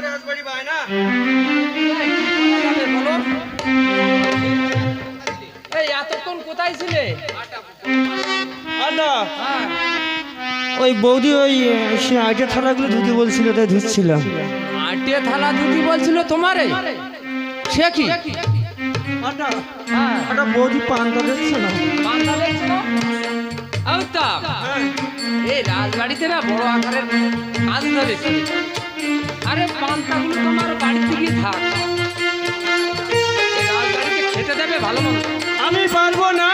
রাজবাড়ি পায় না এই এতক্ষণ কোথায় ছিলে? ওই বৌদি ওই সে আগে থালাগুলো ধুতে বলছিল, তাই ধুচ্ছিলাম। আটে থালা ধুতি বলছিল তোমারে? সে কি বৌদি পান্তা দিচ্ছে না? পান্তা দেখছো না? এই রাজবাড়িতে না বড় আকারের কাজ ধরেছে। আরে পান্তাগুলো তোমার বাড়িতে গিয়ে থাক, রাজবাড়িতে খেতে দেবে ভালো মন্দ। আমি পারবো না।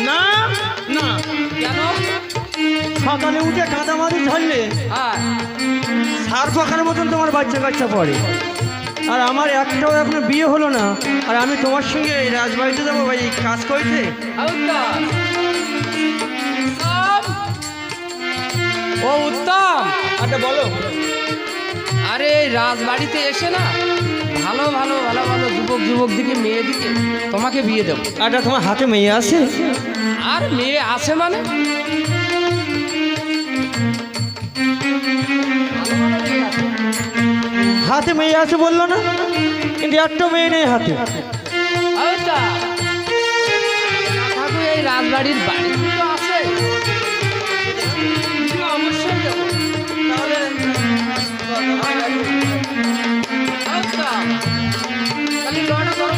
না না, কেন? সকালে উঠে কাঁদামারি ধরলে হ্যাঁ, সার পাখার মতন তোমার বাচ্চা কাচ্চা পড়ে, আর আমার একটাও এখনো বিয়ে হলো না, আর আমি তোমার সঙ্গে এই রাজবাড়িতে যাবো ভাই কাজ করতে? ও উত্তম, আচ্ছা বলো। আরে এই রাজবাড়িতে এসে না ভালো ভালো ভালো ভালো যুবক দিকে মেয়ে দিকে তোমাকে বিয়ে দেবো। আচ্ছা, তোমার হাতে মেয়ে আছে? আর মেয়ে আছে মানে? হাতে মেয়ে আছে বললো না, কিন্তু একটা মেয়ে নেই হাতে। এই রাজবাড়ির বাড়ি তো আছে, অবশ্যই দেবো। তাহলে খালি লড়া করো।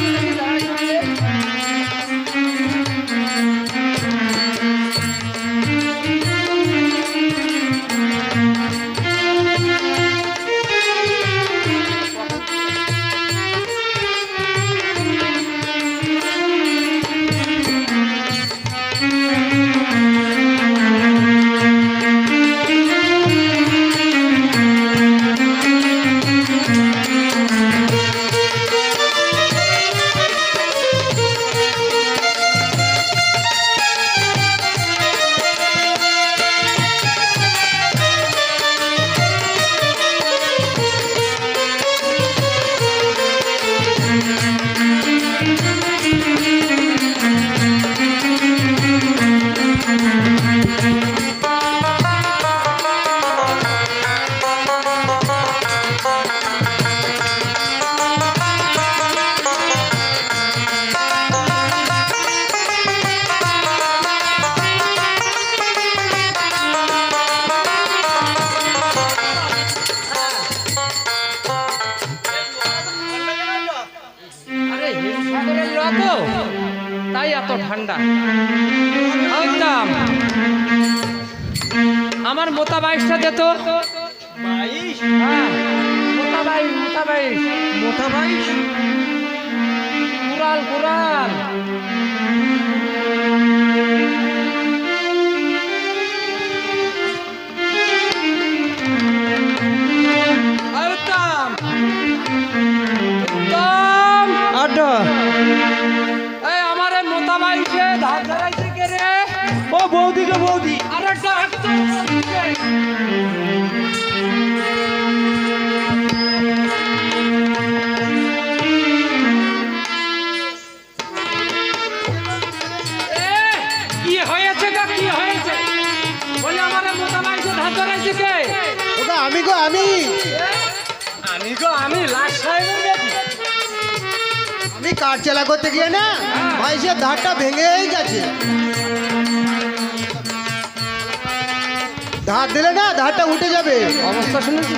তাই এত ঠান্ডা। আমার মোটা বাইশটা দে তো। হ্যাঁ, মোটা বাইশ। মোটা বাইশ? কুড়াল। আমারে মোতা বাইশে ধার ধরাইছে কে রে? ও বৌদিকে বৌদি। আরে ডাক তো। কি হয়েছে গা, কি হয়েছে? বলে আমারে মোতা বাইশে ধার ধরাইছে কে? ওটা আমি গো, আমি লাশ সাহেবের বেটি। আমি কাঠ চালা করতে গিয়ে না বাইশের ধারটা ভেঙেই গেছে। ধার দিলে না ধারটা উঠে যাবে। অবস্থা শুনেছি।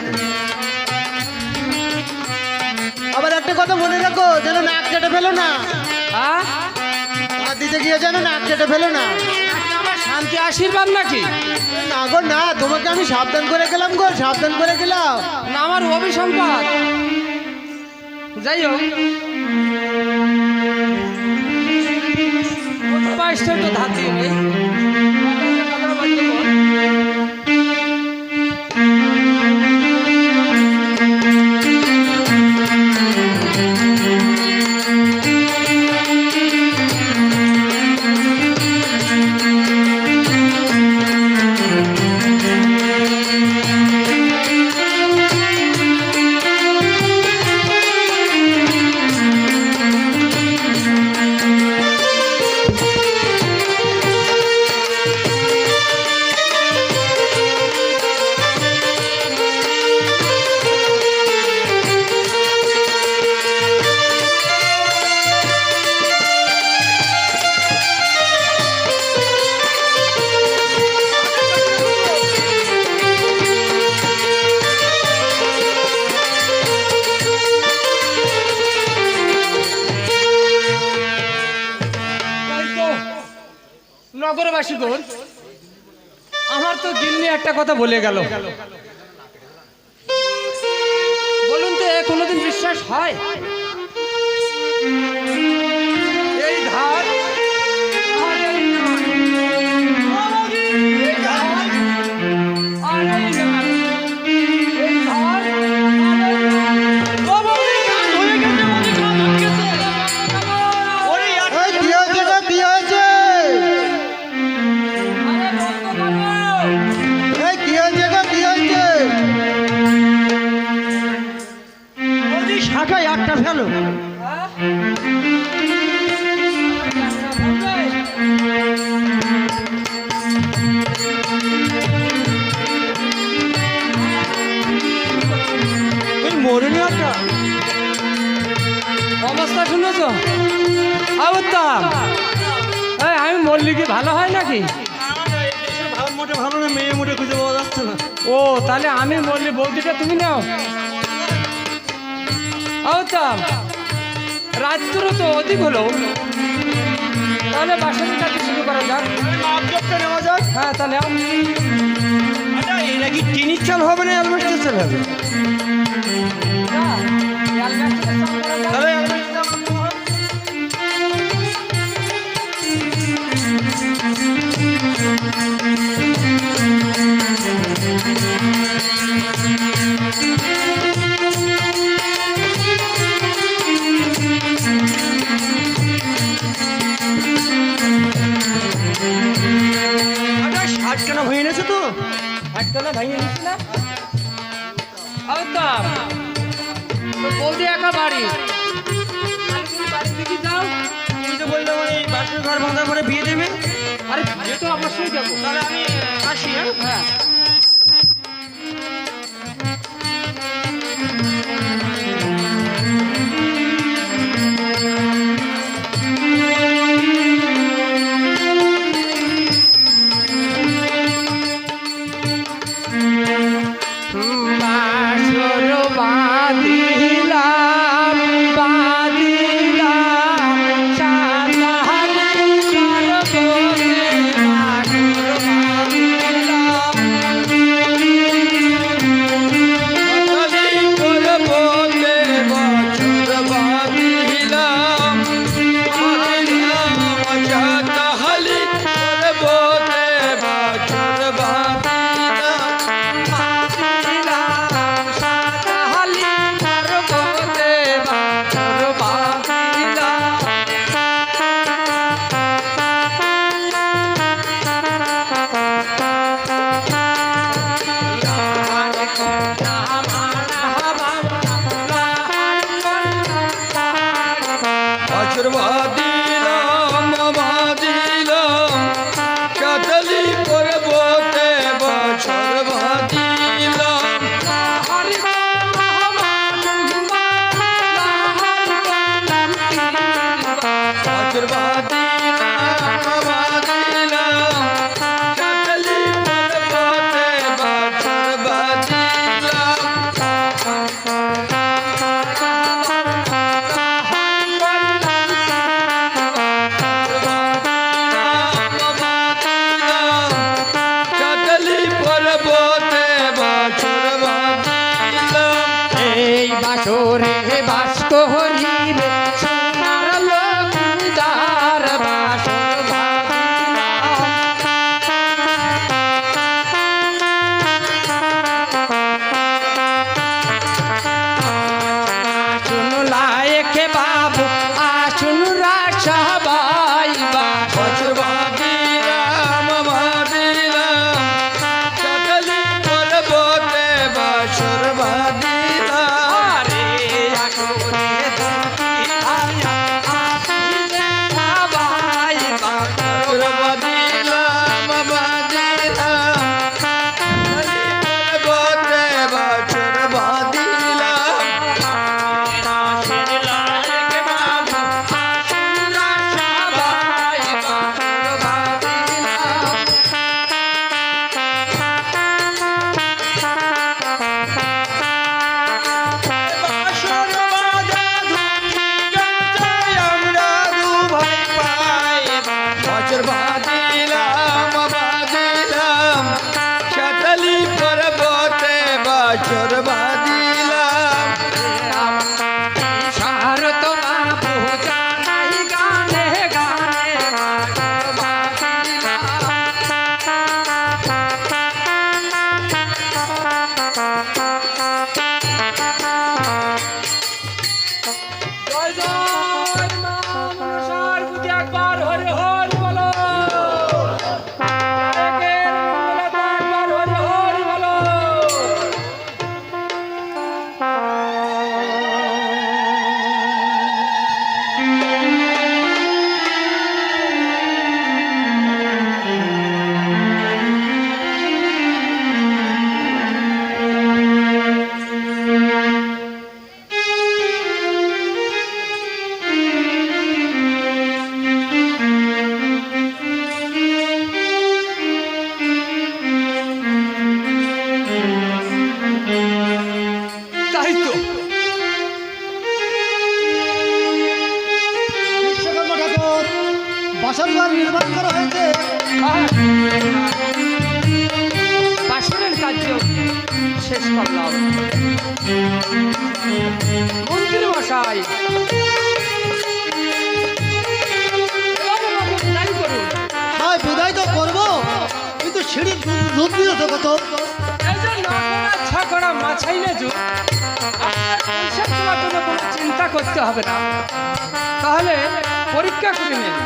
আবার একটা কথা মনে রাখো, যেন নাক কেটে ফেলো না। ধার দিতে গিয়ে যেন নাক কেটে ফেলো না। আমার শান্তি আশীর্বাদ নাকি? না গো না, তোমাকে আমি সাবধান করে গেলাম গো, সাবধান করে গেলাম। না, আমার অভিসম্পাদ। যাই হোক, বাইশটা তো ধার দিয়ে নেই। বাসুগর, আমার তো গিন্নি একটা কথা বলে গেল, বলুন তো এ কোনোদিন বিশ্বাস হয়? এই ধার আর এই ধার, এই ধার আর এই ধার, এই ধার আর এই এই কি হয়েছে গো, কি হয়েছে? এই কি হয়েছে গো, কি হয়েছে? বৌদি শাখায় একটা ফেলো। ওই মরুনি একটা অবস্থা শুনেছ? আবুত্তাম, আমি মল্লি কি ভালো হয় নাকি? ভাব মোটে ভালো না, মেয়ে মোটে খুঁজে পাওয়া যাচ্ছে না। ও তাহলে আমি মল্লি, বৌদিটা তুমি নাও। আবুত্তাম, রাত্র তো অধিক হলো, তাহলে বাসন কাজে শুরু করা যাক। মাপজোপটা নেওয়া যাক। হ্যাঁ তাহলে আচ্ছা এটা কি টিনির চাল হবে না অ্যালবেস্টার চাল হবে? তাহলে অ্যালবেস্টার চাল করতে হবে। আচ্ছা শার্ট কেন হয়ে এনেছে তো? হাটতলা ভাঙিয়ে নিচ্ছি না। আবুত্তাম, তো বৌদি একা বাড়ি, বাড়ির দিকে যাও। তুমি তো বললে আমার এই বাসের ঘর বাঁধার পরে বিয়ে দেবে। আরে যেহেতু আপনার সঙ্গে যাবো। তাহলে আমি আসি। হ্যাঁ হ্যাঁ বাসর বাঁধিলাম, বাঁধিলাম সাতাহারি সর্বতে, বাসর বাঁধিলাম সাতাহারি সর্বতে, বাসর বাঁধিলাম, বাঁধিলাম সাতাহারি সর্বতে, বাসর বাঁধিলাম, বাঁধিলাম সাতালি পর্বতে, বছর বাঁধিলাম বছর বাঁধিলাম, বাঁধিলাম সাতালি পর্বতে, বছর বাঁধিলাম এই বাসরে বাস করিবে সোনার লক্ষ্মীদার, বাসর আসুন লায়কে বাবু, আসুন রাশা বাই, বাসর বাঁধিলাম, বাঁধিলাম সাতালি পর্বতে, বাসর বাঁধিলাম রে আসরে বাই, বাসর বাঁধিলাম, বাঁধিলাম সাতালি পর্বতে, বাসর বাঁধিলাম দিলাম সারত বাবু জানাই গানে গানে জয় জয় মা মনসার প্রতি একবার হরি হরি বলো। একের মঙ্গলে একবার হরি হরি বলো। তাই তো বিশ্বকর্মা ঠাকুর বাসর ঘর নির্মাণ করা হয়েছে। বাসনের কার্য শেষ করলাম। মন্ত্রী মশাই এবার আমাকে বিদায় করুন। হ্যাঁ বিদায় তো করবো, কিন্তু সিঁড়ির দুধ দিল তো কত। এই যে ছকড়া মাছাইলে যুগ পয়সা তোলার জন্য কোনো চিন্তা করতে হবে না। তাহলে পরীক্ষা করে নিন।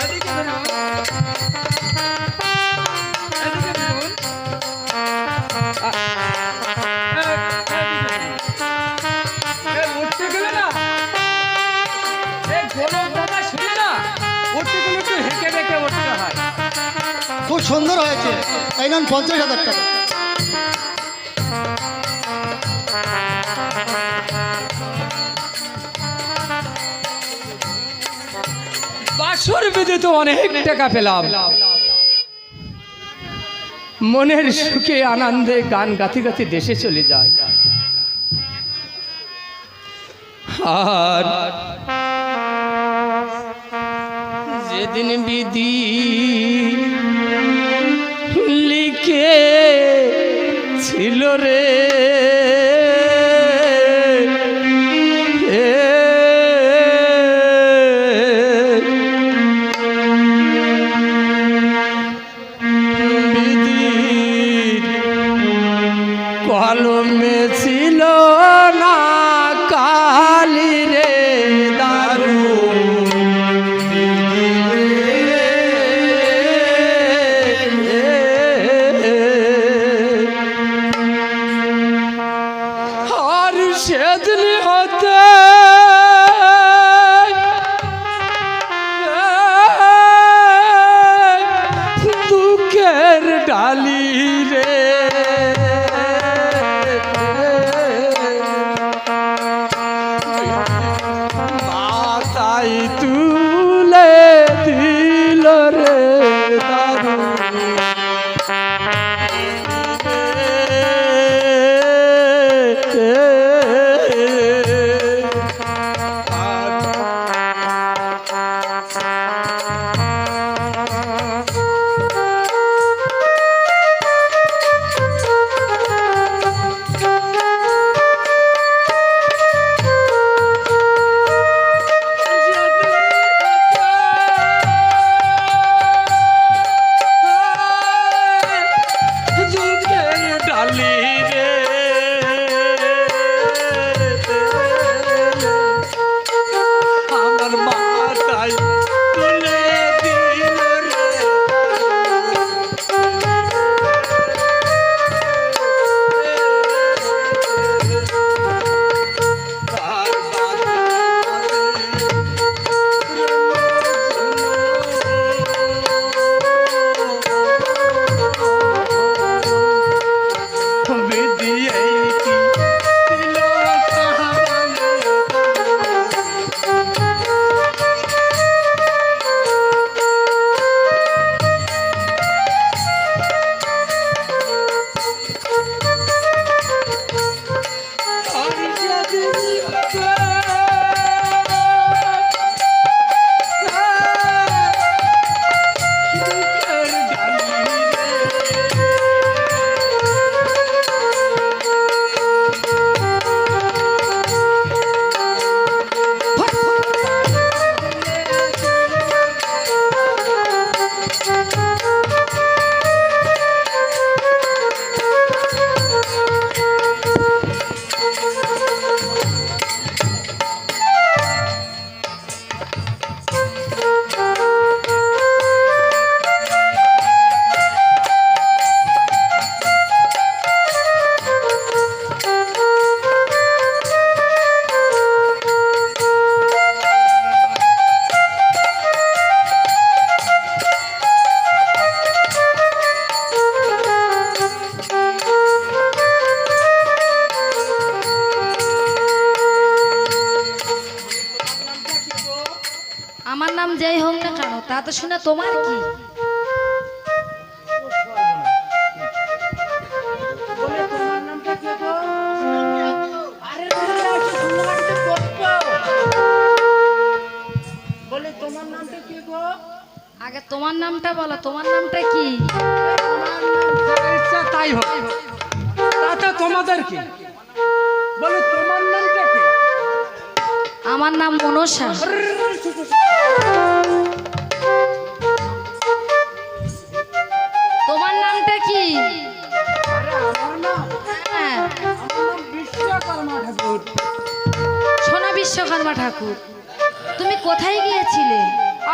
এদিকে ধরুন। এদিকে ধরুন। উঠতে গেলে না এই গোলক দাদা শুনে না উঠতে গেলে একটু হেঁকে হেঁকে উঠতে হয়। খুব সুন্দর হয়েছে, তাই না? 50,000 টাকা। বাসর বেঁধে তো অনেক টাকা পেলাম। মনের সুখে আনন্দে গান গাতে গাতে দেশে চলে যায়। আর যেদিন বিধি লিখে ছিল রে কলমে ছিল না কালি রে দারু কলঙ্কের জালি রে। আমার নাম যেই হোক না কেন তা তো শুনে তোমার কি? আগে তোমার নামটা বলো, তোমার নামটা কি? ইচ্ছা তাই হোক, তাতে তোমাদের কি? বলে তোমার নামটা কি? আমার নাম মনসা। তোমার নামটা কি? আরে আমার নাম, হ্যাঁ, আমার নাম বিশ্বকর্মা ঠাকুর। সোনা বিশ্বকর্মা ঠাকুর। তুমি কোথায় গিয়েছিলে?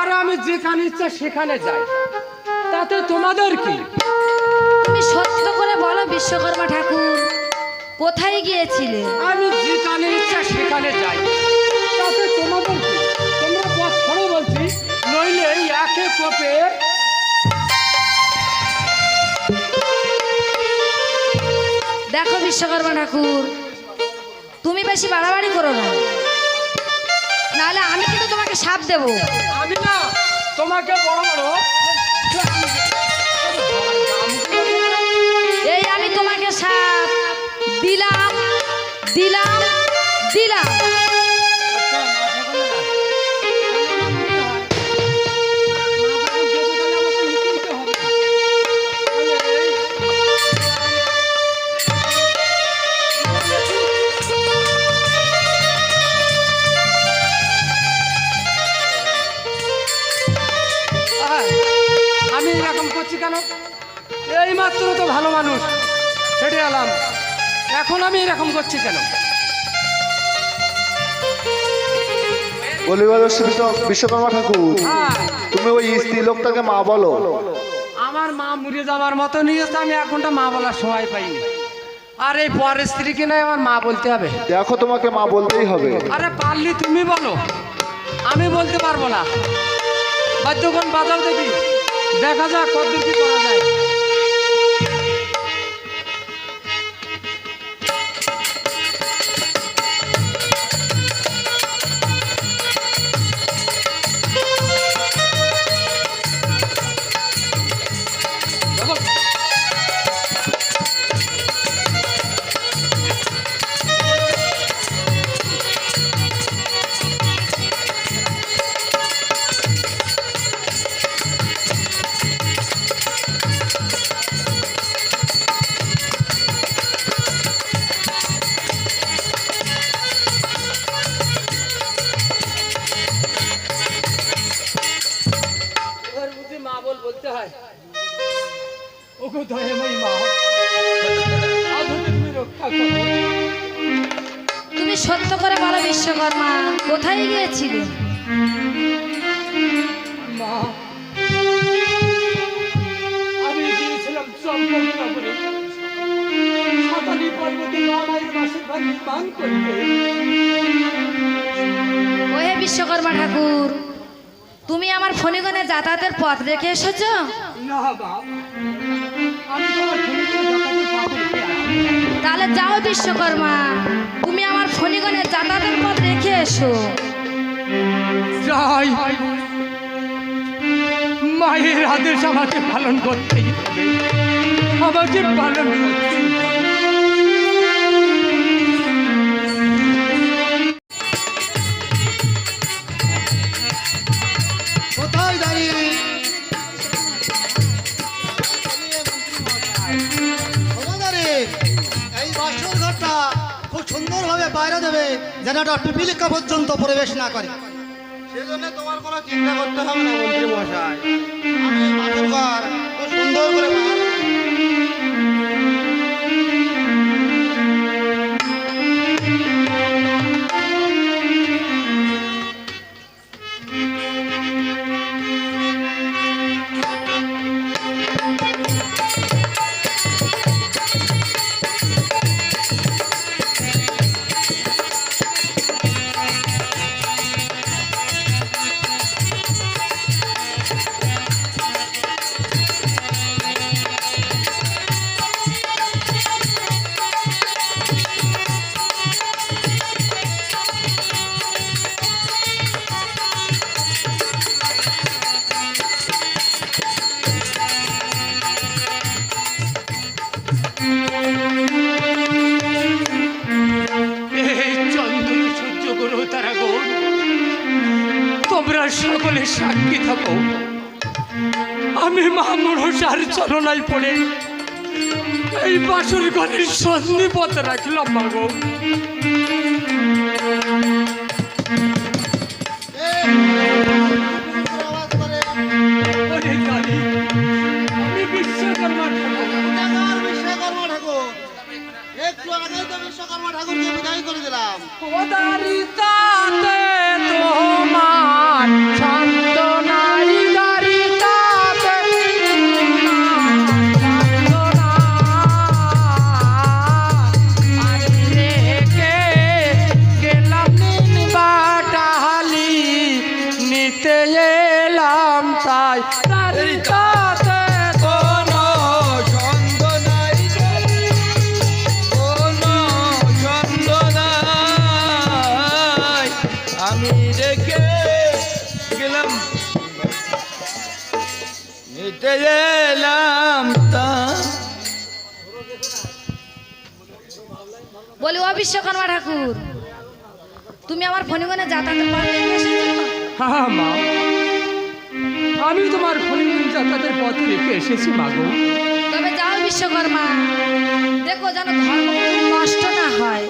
আর আমি যেখানে ইচ্ছা সেখানে যাই, তাতে তোমাদের কি? তুমি সত্য করে বলো বিশ্বকর্মা ঠাকুর, কোথায় গিয়েছিলে? আমি যেখানে ইচ্ছা সেখানে যাই, তাতে তোমাদের কি? তোমরা পথ ছাড়ো বলছি, নইলে এই একে কোপে। দেখো বিশ্বকর্মা ঠাকুর, তুমি বেশি বাড়াবাড়ি করো না, নাহলে আমি কিন্তু তোমাকে শাপ দেবো। আমি না তোমাকে বড় বড় এই আমি তোমাকে শাপ দিলাম দিলাম দিলাম। আমি এরকম করছি কেন? এই মাত্র তো ভালো মানুষ হেঁটে এলাম, এখন আমি এরকম করছি কেন? বলি বলো বিশ্বকর্মা ঠাকুর, হ্যাঁ, তুমি ওই স্ত্রী লোকটাকে মা বলো। আমার মা মরে যাওয়ার মতো নিয়েছে, আমি এক ঘন্টা মা বলার সময় পাইনি। আর এই পরের স্ত্রীকে নয় আমার মা বলতে হবে? দেখো তোমাকে মা বলতেই হবে। আরে পারলি তুমি বলো, আমি বলতে পারবো না। বাদ্যগণ বাজাও দেখি, দেখা যাক কতদূর কি করা যায়। মা বলতে হয়, ওগো দয়াময়ী মা, আজ তুমি রক্ষা করো। তুমি সত্য করে বলো বিশ্বকর্মা, কোথায় গিয়েছিলে? মা, আমি গিয়েছিলাম চম্পকনগরে, সাতালি পর্বতে 9 মাইল মাসের ভাগ নির্মাণ করতে। ওহে বিশ্বকর্মা ঠাকুর, তুমি আমার ফণিগণে যাতায়াতের পথ রেখে এসেছো? না বাবা, আমি তোমার ফণিগণে যাতায়াতের পথ রেখে আসিনি। তাহলে যাও বিশ্বকর্মা, তুমি আমার ফণিগণে যাতায়াতের পথ রেখে এসো। যাই, মায়ের আদেশ আমাকে পালন করতেই হবে, আমাকে পালন করতেই হবে। কোথায় দাঁড়িয়ে সুন্দরভাবে বাইরে দেবে, যেন একটা পিপিলিকা পর্যন্ত প্রবেশ না করে। সেজন্য তোমার কোনো চিন্তা করতে হবে না মন্ত্রী মশাই। আমি মাথুর ঘর খুব সুন্দর করে বানাবো। এই চন্দ্র সূর্য গ্রহ তারাগণ, তোমরা সকলে সাক্ষী থাকো। আমি মা মনসার চরণায় পড়ে এই বাসর ঘরের সন্ধিপথ রাখলাম মাগো। ওরে কালী, আমি বিশ্বকর্মা ঠাকুর। বিশ্বকর্মা ঠাকুর, একটু আগে তো বিশ্বকর্মা ঠাকুরকে বিদায় করে দিলাম। ওদারিতাতে তোমার ছন্দ নাই, দারিতাতে ছন্দ নাই। আমি রেখে গেলাম নীল বাটালি, নিতে এলাম তাই দারিতাতে কোনো ছন্দ নাই, কোনো ছন্দ নাই। আমি রেখে গেলাম, নিতে এলাম তা। বলি ও বিশ্বকর্মা ঠাকুর, তুমি আমার ফণিগণে যাতায়াতের পথ দেখে এসেছো? হ্যাঁ মা, আমি তোমার ফণিগঞ্জ যাতায়াতের পথ রেখে এসেছি মাগো। তবে যাও বিশ্বকর্মা, দেখো যেন ধর্ম নষ্ট না হয়।